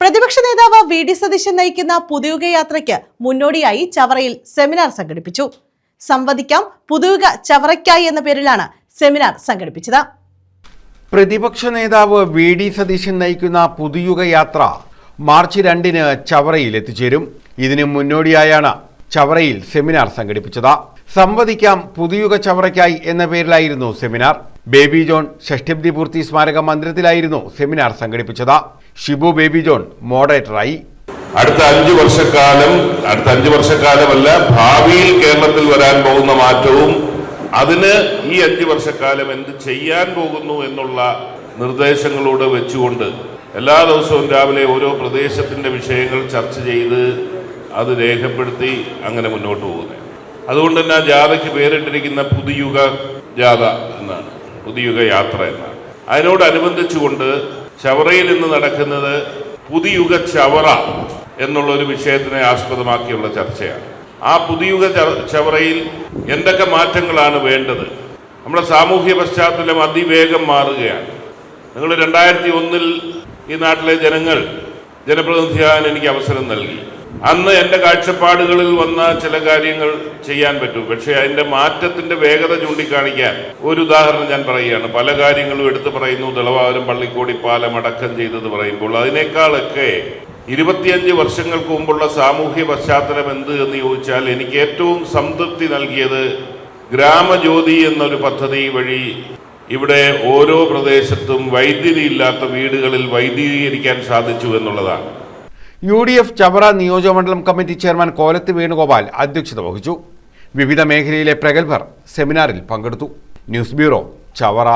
പ്രതിപക്ഷ നേതാവ് വി.ഡി. സതീശൻ നയിക്കുന്ന പുതുയുഗ യാത്രയ്ക്ക് മുന്നോടിയായി ചവറയിൽ സെമിനാർ സംഘടിപ്പിച്ചു. സംവദിക്കാം പുതുയുഗ ചവറയ്ക്കായി എന്ന പേരിലാണ് സെമിനാർ സംഘടിപ്പിച്ചത്. പ്രതിപക്ഷ നേതാവ് വി.ഡി. സതീശൻ നയിക്കുന്ന പുതുയുഗ യാത്ര മാർച്ച് 2-ന് ചവറയിൽ എത്തിച്ചേരും. ഇതിന് മുന്നോടിയായാണ് ചവറയിൽ സെമിനാർ സംഘടിപ്പിച്ചത്. സംവദിക്കാം പുതുയുഗ ചവറയ്ക്കായി എന്ന പേരിലായിരുന്നു സെമിനാർ. ബേബി ജോൺ ഷഷ്ഠബ്ദി പൂർത്തി സ്മാരക മന്ദിരത്തിലായിരുന്നു സെമിനാർ സംഘടിപ്പിച്ചത്. ഷിബു ബേബി ജോൺ മോഡറേറ്ററായി. അടുത്ത 5 വർഷക്കാലമല്ല, ഭാവിയിൽ കേരളത്തിൽ വരാൻ പോകുന്ന മാറ്റവും അതിന് ഈ 5 വർഷക്കാലം എന്ത് ചെയ്യാൻ പോകുന്നു എന്നുള്ള നിർദ്ദേശങ്ങളോട് വെച്ചുകൊണ്ട് എല്ലാ ദിവസവും രാവിലെ ഓരോ പ്രദേശത്തിന്റെ വിഷയങ്ങൾ ചർച്ച ചെയ്ത് അത് രേഖപ്പെടുത്തി അങ്ങനെ മുന്നോട്ട് പോകുന്നത്. അതുകൊണ്ട് തന്നെ ജാഥയ്ക്ക് പേരിട്ടിരിക്കുന്ന പുതുയുഗ ജാഥ എന്നാണ്, പുതുയുഗ യാത്ര എന്നാണ്. അതിനോടനുബന്ധിച്ചുകൊണ്ട് ചവറയിൽ ഇന്ന് നടക്കുന്നത് പുതുയുഗ ചവറ എന്നുള്ളൊരു വിഷയത്തിനെ ആസ്പദമാക്കിയുള്ള ചർച്ചയാണ്. ആ പുതുയുഗ ചവറയിൽ എന്തൊക്കെ മാറ്റങ്ങളാണ് വേണ്ടത്? നമ്മുടെ സാമൂഹ്യ പശ്ചാത്തലം അതിവേഗം മാറുകയാണ്. നിങ്ങൾ 2001-ൽ ഈ നാട്ടിലെ ജനപ്രതിനിധിയാകാൻ എനിക്ക് അവസരം നൽകി. അന്ന് എൻ്റെ കാഴ്ചപ്പാടുകളിൽ വന്ന ചില കാര്യങ്ങൾ ചെയ്യാൻ പറ്റും. പക്ഷേ അതിൻ്റെ മാറ്റത്തിൻ്റെ വേഗത ചൂണ്ടിക്കാണിക്കാൻ ഒരു ഉദാഹരണം ഞാൻ പറയുകയാണ്. പല കാര്യങ്ങളും എടുത്തു പറയുന്നു. ദളവാരം പള്ളിക്കോടി പാലം അടക്കം ചെയ്തത് പറയുമ്പോൾ അതിനേക്കാളൊക്കെ 25 വർഷങ്ങൾക്ക് മുമ്പുള്ള സാമൂഹ്യ പശ്ചാത്തലം എന്ത് എന്ന് ചോദിച്ചാൽ എനിക്ക് ഏറ്റവും സംതൃപ്തി നൽകിയത് ഗ്രാമജ്യോതി എന്നൊരു പദ്ധതി വഴി ഇവിടെ ഓരോ പ്രദേശത്തും വൈദ്യുതി ഇല്ലാത്ത വീടുകളിൽ വൈദ്യുതീകരിക്കാൻ സാധിച്ചു എന്നുള്ളതാണ്. UDF ചവറ നിയോജകമണ്ഡലം കമ്മിറ്റി ചെയർമാൻ കോലത്ത് വേണുഗോപാൽ അധ്യക്ഷത വഹിച്ചു. വിവിധ മേഖലയിലെ പ്രഗത്ഭർ സെമിനാറിൽ പങ്കെടുത്തു. News bureau, Chavara.